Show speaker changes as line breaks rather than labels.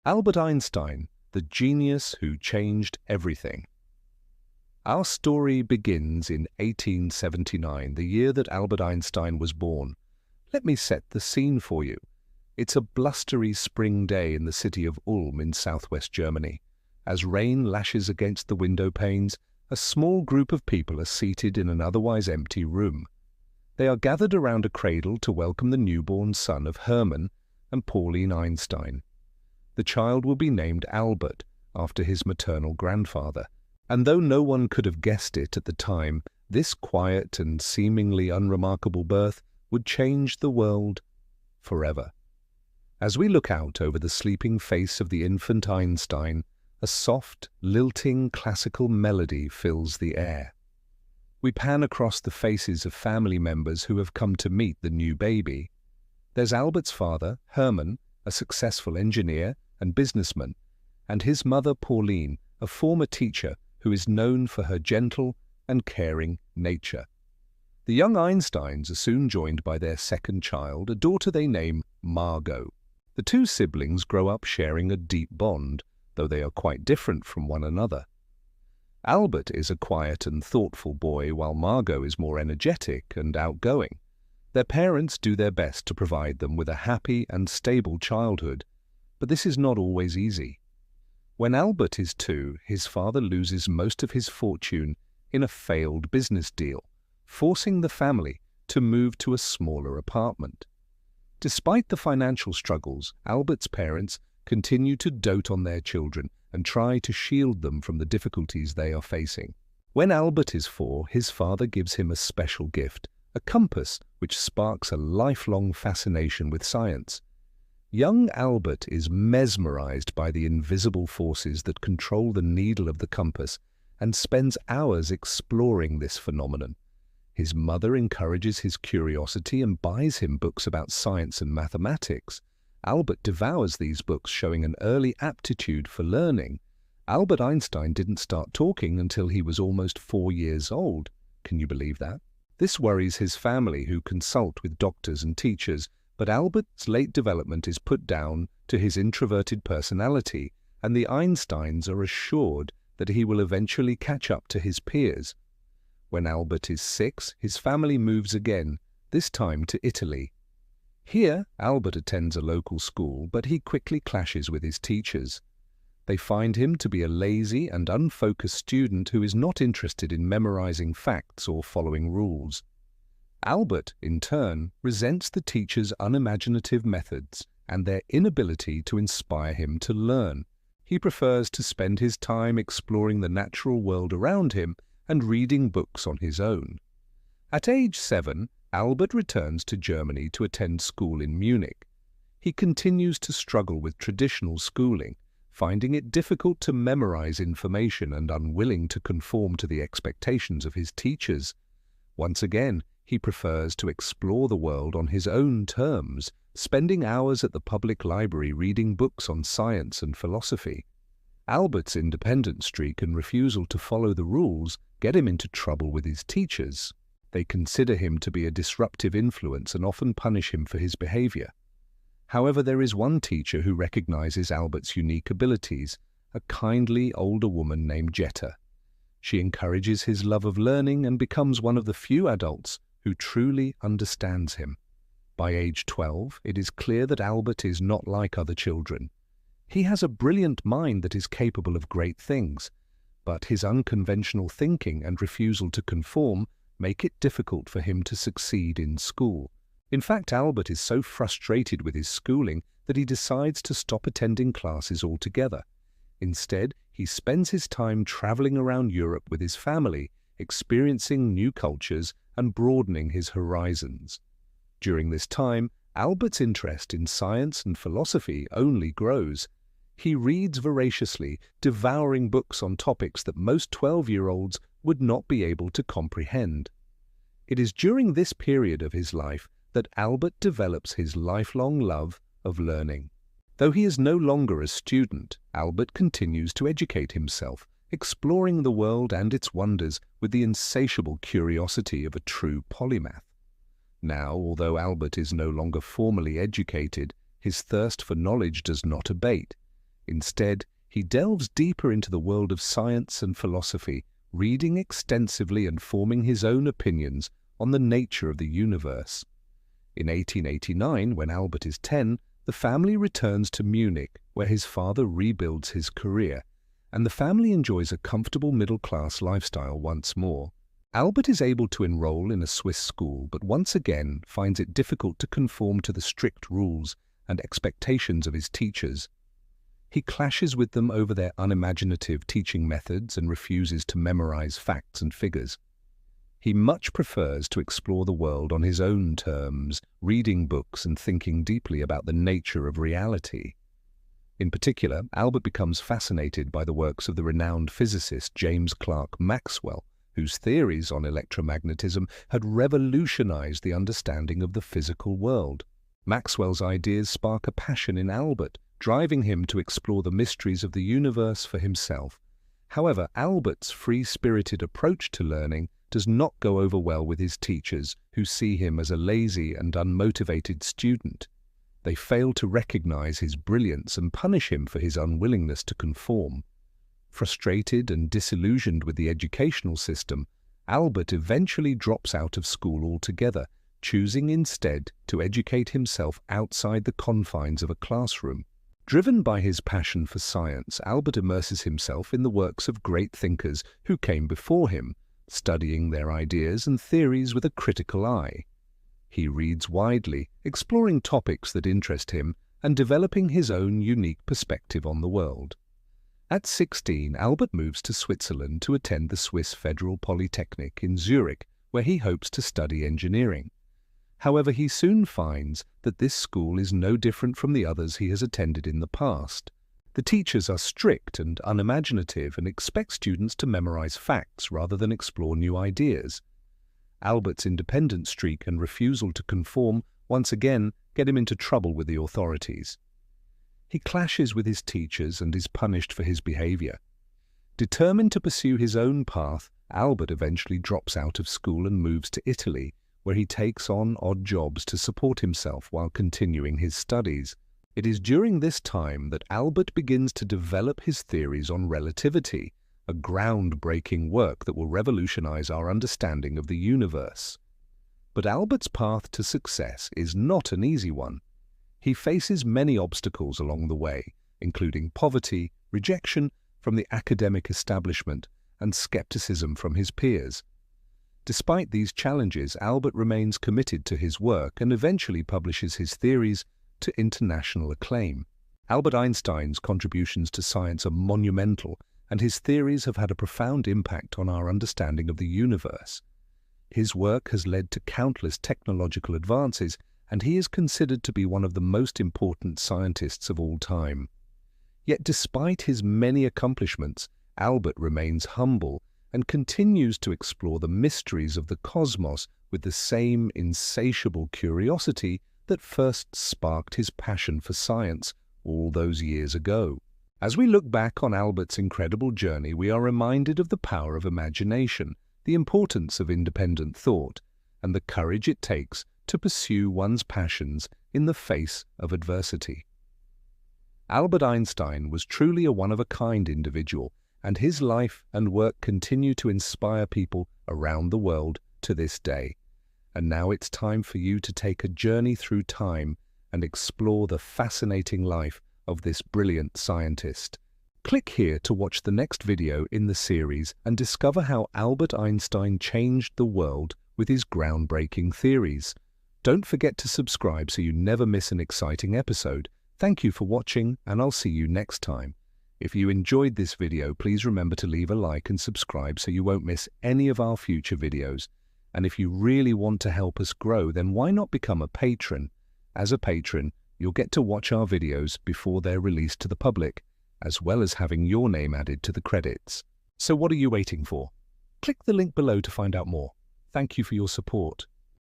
Albert Einstein, the genius who changed everything. Our story begins in 1879, the year that Albert Einstein was born. Let me set the scene for you. It's a blustery spring day in the city of Ulm in southwest Germany. As rain lashes against the window panes, a small group of people are seated in an otherwise empty room. They are gathered around a cradle to welcome the newborn son of Hermann and Pauline Einstein. The child will be named Albert, after his maternal grandfather. And though no one could have guessed it at the time, this quiet and seemingly unremarkable birth would change the world forever. As we look out over the sleeping face of the infant Einstein, a soft, lilting classical melody fills the air. We pan across the faces of family members who have come to meet the new baby. There's Albert's father, Hermann, a successful engineer and businessman, and his mother, Pauline, a former teacher who is known for her gentle and caring nature. The young Einsteins are soon joined by their second child, a daughter they name Margot. The two siblings grow up sharing a deep bond, though they are quite different from one another. Albert is a quiet and thoughtful boy, while Margot is more energetic and outgoing. Their parents do their best to provide them with a happy and stable childhood, but this is not always easy. When Albert is 2, his father loses most of his fortune in a failed business deal, forcing the family to move to a smaller apartment. Despite the financial struggles, Albert's parents continue to dote on their children and try to shield them from the difficulties they are facing. When Albert is 4, his father gives him a special gift, a compass which sparks a lifelong fascination with science. Young Albert is mesmerized by the invisible forces that control the needle of the compass and spends hours exploring this phenomenon. His mother encourages his curiosity and buys him books about science and mathematics. Albert devours these books, showing an early aptitude for learning. Albert Einstein didn't start talking until he was almost 4 years old. Can you believe that? This worries his family, who consult with doctors and teachers, but Albert's late development is put down to his introverted personality, and the Einsteins are assured that he will eventually catch up to his peers. When Albert is 6, his family moves again, this time to Italy. Here, Albert attends a local school, but he quickly clashes with his teachers. They find him to be a lazy and unfocused student who is not interested in memorizing facts or following rules. Albert, in turn, resents the teachers' unimaginative methods and their inability to inspire him to learn. He prefers to spend his time exploring the natural world around him and reading books on his own. At age 7, Albert returns to Germany to attend school in Munich. He continues to struggle with traditional schooling, finding it difficult to memorize information and unwilling to conform to the expectations of his teachers. Once again, he prefers to explore the world on his own terms, spending hours at the public library reading books on science and philosophy. Albert's independent streak and refusal to follow the rules get him into trouble with his teachers. They consider him to be a disruptive influence and often punish him for his behavior. However, there is one teacher who recognizes Albert's unique abilities, a kindly older woman named Jetta. She encourages his love of learning and becomes one of the few adults who truly understands him. By age 12, it is clear that Albert is not like other children. He has a brilliant mind that is capable of great things, but his unconventional thinking and refusal to conform make it difficult for him to succeed in school. In fact, Albert is so frustrated with his schooling that he decides to stop attending classes altogether. Instead, he spends his time traveling around Europe with his family, experiencing new cultures and broadening his horizons. During this time, Albert's interest in science and philosophy only grows. He reads voraciously, devouring books on topics that most 12-year-olds would not be able to comprehend. It is during this period of his life that Albert develops his lifelong love of learning. Though he is no longer a student, Albert continues to educate himself, exploring the world and its wonders with the insatiable curiosity of a true polymath. Now, although Albert is no longer formally educated, his thirst for knowledge does not abate. Instead, he delves deeper into the world of science and philosophy, reading extensively and forming his own opinions on the nature of the universe. In 1889, when Albert is 10, the family returns to Munich, where his father rebuilds his career, and the family enjoys a comfortable middle-class lifestyle once more. Albert is able to enroll in a Swiss school, but once again finds it difficult to conform to the strict rules and expectations of his teachers. He clashes with them over their unimaginative teaching methods and refuses to memorize facts and figures. He much prefers to explore the world on his own terms, reading books and thinking deeply about the nature of reality. In particular, Albert becomes fascinated by the works of the renowned physicist James Clerk Maxwell, whose theories on electromagnetism had revolutionized the understanding of the physical world. Maxwell's ideas spark a passion in Albert, driving him to explore the mysteries of the universe for himself. However, Albert's free-spirited approach to learning does not go over well with his teachers, who see him as a lazy and unmotivated student. They fail to recognize his brilliance and punish him for his unwillingness to conform. Frustrated and disillusioned with the educational system, Albert eventually drops out of school altogether, choosing instead to educate himself outside the confines of a classroom. Driven by his passion for science, Albert immerses himself in the works of great thinkers who came before him, studying their ideas and theories with a critical eye. He reads widely, exploring topics that interest him and developing his own unique perspective on the world. At 16, Albert moves to Switzerland to attend the Swiss Federal Polytechnic in Zurich, where he hopes to study engineering. However, he soon finds that this school is no different from the others he has attended in the past. The teachers are strict and unimaginative and expect students to memorize facts rather than explore new ideas. Albert's independent streak and refusal to conform once again get him into trouble with the authorities. He clashes with his teachers and is punished for his behavior. Determined to pursue his own path, Albert eventually drops out of school and moves to Italy, where he takes on odd jobs to support himself while continuing his studies. It is during this time that Albert begins to develop his theories on relativity, a groundbreaking work that will revolutionize our understanding of the universe. But Albert's path to success is not an easy one. He faces many obstacles along the way, including poverty, rejection from the academic establishment, and skepticism from his peers. Despite these challenges, Albert remains committed to his work and eventually publishes his theories to international acclaim. Albert Einstein's contributions to science are monumental, and his theories have had a profound impact on our understanding of the universe. His work has led to countless technological advances, and he is considered to be one of the most important scientists of all time. Yet despite his many accomplishments, Albert remains humble and continues to explore the mysteries of the cosmos with the same insatiable curiosity that first sparked his passion for science all those years ago. As we look back on Albert's incredible journey, we are reminded of the power of imagination, the importance of independent thought, and the courage it takes to pursue one's passions in the face of adversity. Albert Einstein was truly a one-of-a-kind individual, and his life and work continue to inspire people around the world to this day. And now it's time for you to take a journey through time and explore the fascinating life of this brilliant scientist. Click here to watch the next video in the series and discover how Albert Einstein changed the world with his groundbreaking theories. Don't forget to subscribe so you never miss an exciting episode. Thank you for watching, and I'll see you next time. If you enjoyed this video, please remember to leave a like and subscribe so you won't miss any of our future videos. And if you really want to help us grow, then why not become a patron? As a patron, you'll get to watch our videos before they're released to the public, as well as having your name added to the credits. So what are you waiting for? Click the link below to find out more. Thank you for your support.